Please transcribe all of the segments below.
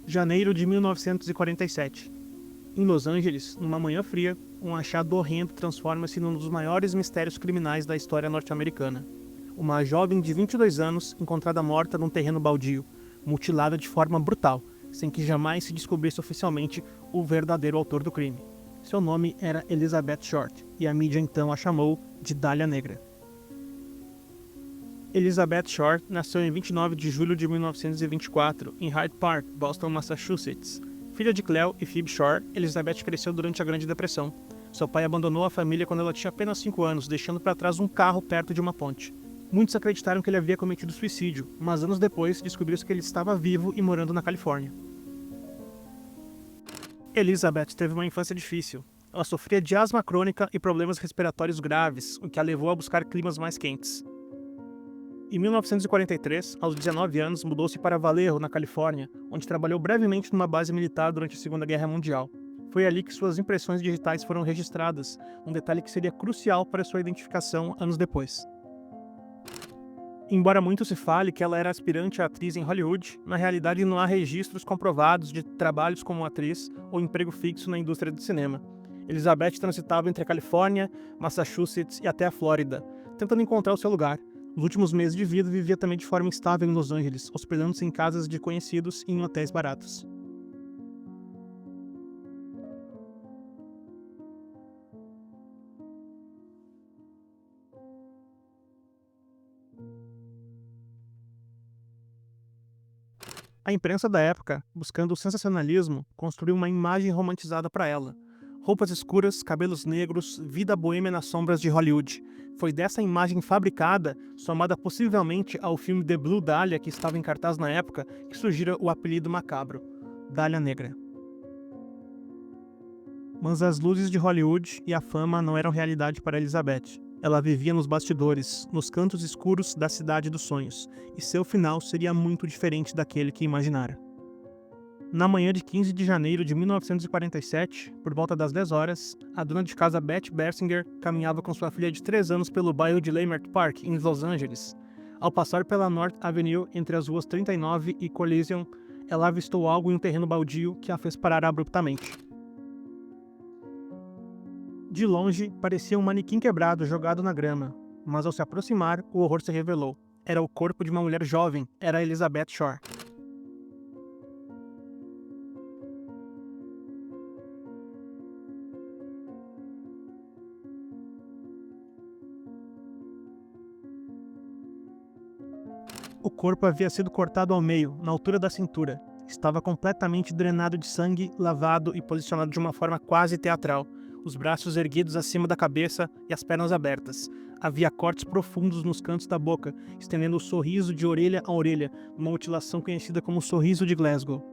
Janeiro de 1947. Em Los Angeles, numa manhã fria, um achado horrendo transforma-se num dos maiores mistérios criminais da história norte-americana. Uma jovem de 22 anos encontrada morta num terreno baldio, mutilada de forma brutal, sem que jamais se descobrisse oficialmente o verdadeiro autor do crime. Seu nome era Elizabeth Short, e a mídia então a chamou de Dália Negra. Elizabeth Short nasceu em 29 de julho de 1924, em Hyde Park, Boston, Massachusetts. Filha de Cleo e Phoebe Short, Elizabeth cresceu durante a Grande Depressão. Seu pai abandonou a família quando ela tinha apenas 5 anos, deixando para trás um carro perto de uma ponte. Muitos acreditaram que ele havia cometido suicídio, mas anos depois descobriu-se que ele estava vivo e morando na Califórnia. Elizabeth teve uma infância difícil. Ela sofria de asma crônica e problemas respiratórios graves, o que a levou a buscar climas mais quentes. Em 1943, aos 19 anos, mudou-se para Vallejo, na Califórnia, onde trabalhou brevemente numa base militar durante a Segunda Guerra Mundial. Foi ali que suas impressões digitais foram registradas, um detalhe que seria crucial para sua identificação anos depois. Embora muito se fale que ela era aspirante a atriz em Hollywood, na realidade não há registros comprovados de trabalhos como atriz ou emprego fixo na indústria do cinema. Elizabeth transitava entre a Califórnia, Massachusetts e até a Flórida, tentando encontrar o seu lugar. Nos últimos meses de vida, vivia também de forma instável em Los Angeles, hospedando-se em casas de conhecidos e em hotéis baratos. A imprensa da época, buscando o sensacionalismo, construiu uma imagem romantizada para ela. Roupas escuras, cabelos negros, vida boêmia nas sombras de Hollywood. Foi dessa imagem fabricada, somada possivelmente ao filme The Blue Dahlia que estava em cartaz na época, que surgira o apelido macabro, Dália Negra. Mas as luzes de Hollywood e a fama não eram realidade para Elizabeth. Ela vivia nos bastidores, nos cantos escuros da cidade dos sonhos, e seu final seria muito diferente daquele que imaginara. Na manhã de 15 de janeiro de 1947, por volta das 10 horas, a dona de casa Beth Bersinger caminhava com sua filha de 3 anos pelo bairro de Leimert Park, em Los Angeles. Ao passar pela North Avenue entre as ruas 39 e Coliseum, ela avistou algo em um terreno baldio que a fez parar abruptamente. De longe, parecia um manequim quebrado jogado na grama, mas ao se aproximar, o horror se revelou. Era o corpo de uma mulher jovem, era Elizabeth Short. O corpo havia sido cortado ao meio, na altura da cintura. Estava completamente drenado de sangue, lavado e posicionado de uma forma quase teatral, os braços erguidos acima da cabeça e as pernas abertas. Havia cortes profundos nos cantos da boca, estendendo o sorriso de orelha a orelha, uma mutilação conhecida como sorriso de Glasgow.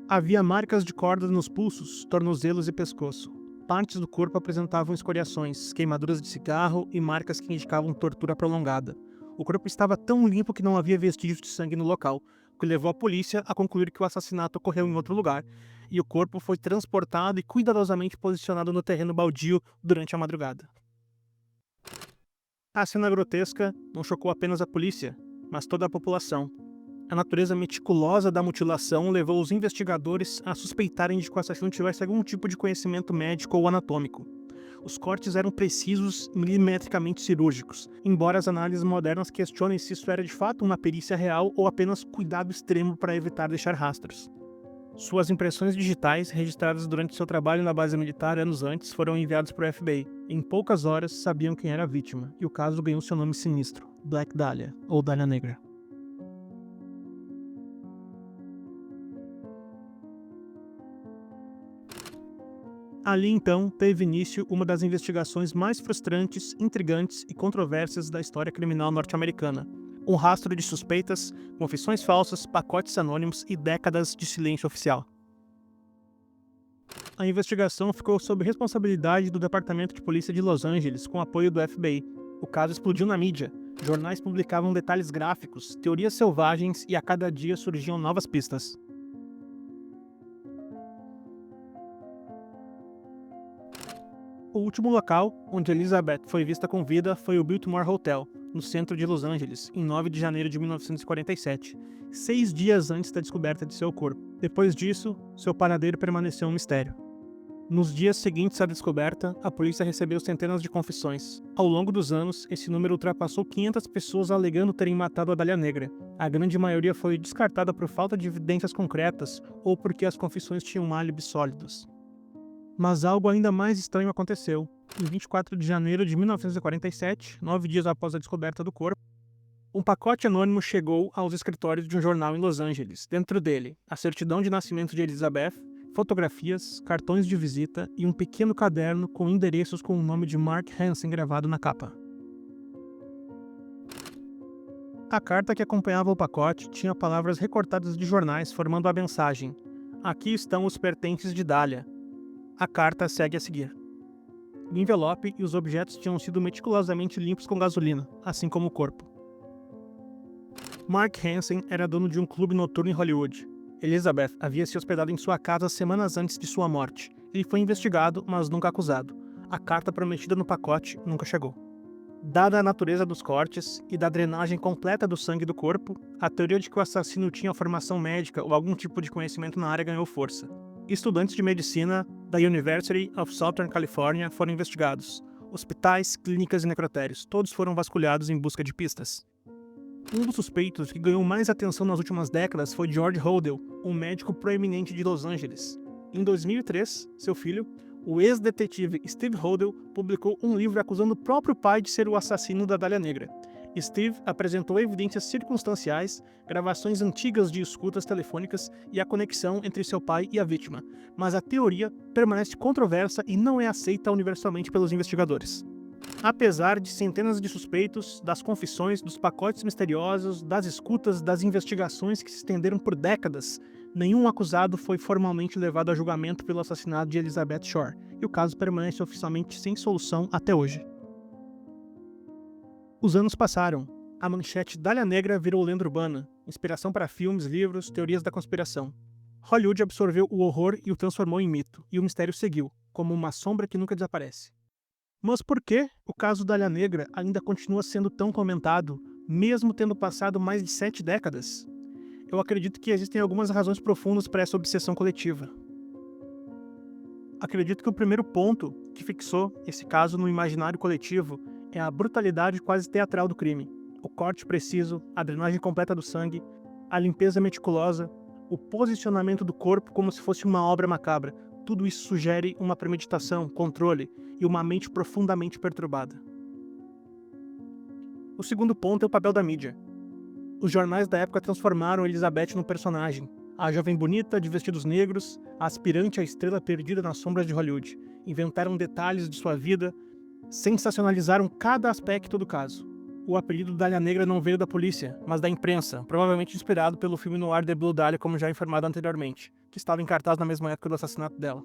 Havia marcas de cordas nos pulsos, tornozelos e pescoço. Partes do corpo apresentavam escoriações, queimaduras de cigarro e marcas que indicavam tortura prolongada. O corpo estava tão limpo que não havia vestígios de sangue no local, o que levou a polícia a concluir que o assassinato ocorreu em outro lugar, e o corpo foi transportado e cuidadosamente posicionado no terreno baldio durante a madrugada. A cena grotesca não chocou apenas a polícia, mas toda a população. A natureza meticulosa da mutilação levou os investigadores a suspeitarem de que o assassino tivesse algum tipo de conhecimento médico ou anatômico. Os cortes eram precisos e milimetricamente cirúrgicos, embora as análises modernas questionem se isso era de fato uma perícia real ou apenas cuidado extremo para evitar deixar rastros. Suas impressões digitais, registradas durante seu trabalho na base militar anos antes, foram enviadas para o FBI. Em poucas horas, sabiam quem era a vítima, e o caso ganhou seu nome sinistro, Black Dahlia, ou Dália Negra. Ali então teve início uma das investigações mais frustrantes, intrigantes e controversas da história criminal norte-americana. Um rastro de suspeitas, confissões falsas, pacotes anônimos e décadas de silêncio oficial. A investigação ficou sob responsabilidade do Departamento de Polícia de Los Angeles, com apoio do FBI. O caso explodiu na mídia. Jornais publicavam detalhes gráficos, teorias selvagens e a cada dia surgiam novas pistas. O último local onde Elizabeth foi vista com vida foi o Biltmore Hotel, no centro de Los Angeles, em 9 de janeiro de 1947, 6 dias antes da descoberta de seu corpo. Depois disso, seu paradeiro permaneceu um mistério. Nos dias seguintes à descoberta, a polícia recebeu centenas de confissões. Ao longo dos anos, esse número ultrapassou 500 pessoas alegando terem matado a Dália Negra. A grande maioria foi descartada por falta de evidências concretas ou porque as confissões tinham álibis sólidos. Mas algo ainda mais estranho aconteceu. Em 24 de janeiro de 1947, 9 dias após a descoberta do corpo, um pacote anônimo chegou aos escritórios de um jornal em Los Angeles. Dentro dele, a certidão de nascimento de Elizabeth, fotografias, cartões de visita e um pequeno caderno com endereços com o nome de Mark Hansen gravado na capa. A carta que acompanhava o pacote tinha palavras recortadas de jornais formando a mensagem: "Aqui estão os pertences de Dália." A carta segue a seguir. O envelope e os objetos tinham sido meticulosamente limpos com gasolina, assim como o corpo. Mark Hansen era dono de um clube noturno em Hollywood. Elizabeth havia se hospedado em sua casa semanas antes de sua morte. Ele foi investigado, mas nunca acusado. A carta prometida no pacote nunca chegou. Dada a natureza dos cortes e da drenagem completa do sangue do corpo, a teoria de que o assassino tinha formação médica ou algum tipo de conhecimento na área ganhou força. Estudantes de medicina da University of Southern California foram investigados. Hospitais, clínicas e necrotérios, todos foram vasculhados em busca de pistas. Um dos suspeitos que ganhou mais atenção nas últimas décadas foi George Hodel, um médico proeminente de Los Angeles. Em 2003, seu filho, o ex-detetive Steve Hodel, publicou um livro acusando o próprio pai de ser o assassino da Dália Negra. Steve apresentou evidências circunstanciais, gravações antigas de escutas telefônicas e a conexão entre seu pai e a vítima, mas a teoria permanece controversa e não é aceita universalmente pelos investigadores. Apesar de centenas de suspeitos, das confissões, dos pacotes misteriosos, das escutas, das investigações que se estenderam por décadas, nenhum acusado foi formalmente levado a julgamento pelo assassinato de Elizabeth Shore, e o caso permanece oficialmente sem solução até hoje. Os anos passaram. A manchete Dália Negra virou lenda urbana, inspiração para filmes, livros, teorias da conspiração. Hollywood absorveu o horror e o transformou em mito, e o mistério seguiu, como uma sombra que nunca desaparece. Mas por que o caso Dália Negra ainda continua sendo tão comentado, mesmo tendo passado mais de 7 décadas? Eu acredito que existem algumas razões profundas para essa obsessão coletiva. Acredito que o primeiro ponto que fixou esse caso no imaginário coletivo é a brutalidade quase teatral do crime. O corte preciso, a drenagem completa do sangue, a limpeza meticulosa, o posicionamento do corpo como se fosse uma obra macabra. Tudo isso sugere uma premeditação, controle e uma mente profundamente perturbada. O segundo ponto é o papel da mídia. Os jornais da época transformaram Elizabeth num personagem. A jovem bonita de vestidos negros, a aspirante à estrela perdida nas sombras de Hollywood. Inventaram detalhes de sua vida, sensacionalizaram cada aspecto do caso. O apelido Dália Negra não veio da polícia, mas da imprensa, provavelmente inspirado pelo filme noir The Blue Dahlia, como já informado anteriormente, que estava em cartaz na mesma época do assassinato dela.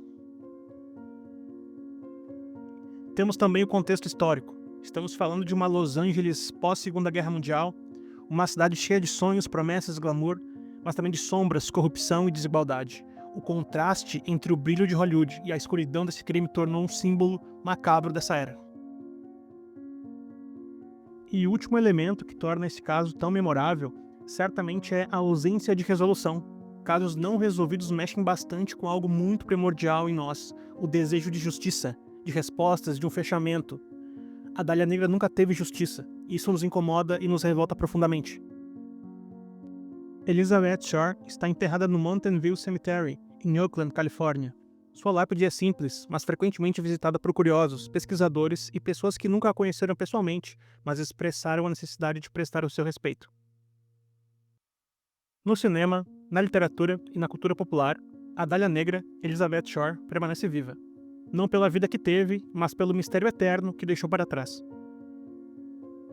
Temos também o contexto histórico. Estamos falando de uma Los Angeles pós-Segunda Guerra Mundial, uma cidade cheia de sonhos, promessas, glamour, mas também de sombras, corrupção e desigualdade. O contraste entre o brilho de Hollywood e a escuridão desse crime tornou um símbolo macabro dessa era. E o último elemento que torna esse caso tão memorável, certamente é a ausência de resolução. Casos não resolvidos mexem bastante com algo muito primordial em nós, o desejo de justiça, de respostas, de um fechamento. A Dália Negra nunca teve justiça, e isso nos incomoda e nos revolta profundamente. Elizabeth Shore está enterrada no Mountain View Cemetery, em Oakland, Califórnia. Sua lápide é simples, mas frequentemente visitada por curiosos, pesquisadores e pessoas que nunca a conheceram pessoalmente, mas expressaram a necessidade de prestar o seu respeito. No cinema, na literatura e na cultura popular, a Dália Negra, Elizabeth Shore, permanece viva. Não pela vida que teve, mas pelo mistério eterno que deixou para trás.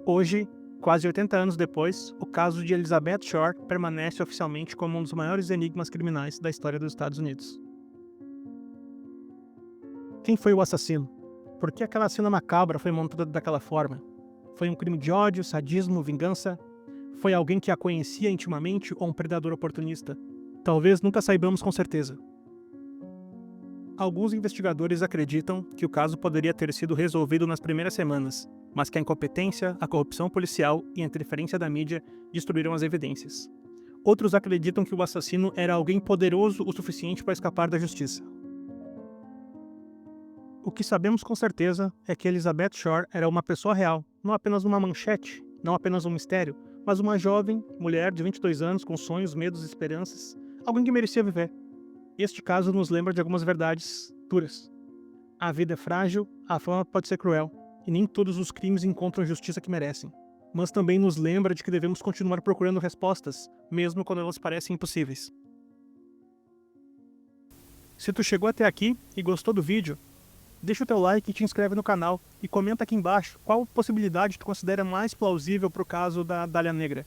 Hoje, quase 80 anos depois, o caso de Elizabeth Shore permanece oficialmente como um dos maiores enigmas criminais da história dos Estados Unidos. Quem foi o assassino? Por que aquela cena macabra foi montada daquela forma? Foi um crime de ódio, sadismo, vingança? Foi alguém que a conhecia intimamente ou um predador oportunista? Talvez nunca saibamos com certeza. Alguns investigadores acreditam que o caso poderia ter sido resolvido nas primeiras semanas, mas que a incompetência, a corrupção policial e a interferência da mídia destruíram as evidências. Outros acreditam que o assassino era alguém poderoso o suficiente para escapar da justiça. O que sabemos com certeza é que Elizabeth Shore era uma pessoa real, não apenas uma manchete, não apenas um mistério, mas uma jovem mulher de 22 anos com sonhos, medos e esperanças, alguém que merecia viver. Este caso nos lembra de algumas verdades duras. A vida é frágil, a fama pode ser cruel, e nem todos os crimes encontram a justiça que merecem. Mas também nos lembra de que devemos continuar procurando respostas, mesmo quando elas parecem impossíveis. Se tu chegou até aqui e gostou do vídeo, deixa o teu like e te inscreve no canal, e comenta aqui embaixo qual possibilidade tu considera mais plausível para o caso da Dália Negra.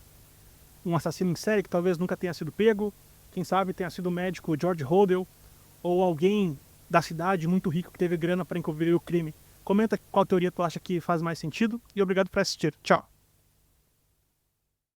Um assassino em série que talvez nunca tenha sido pego, quem sabe tenha sido o médico George Hodel, ou alguém da cidade muito rico que teve grana para encobrir o crime. Comenta qual teoria tu acha que faz mais sentido e obrigado por assistir. Tchau!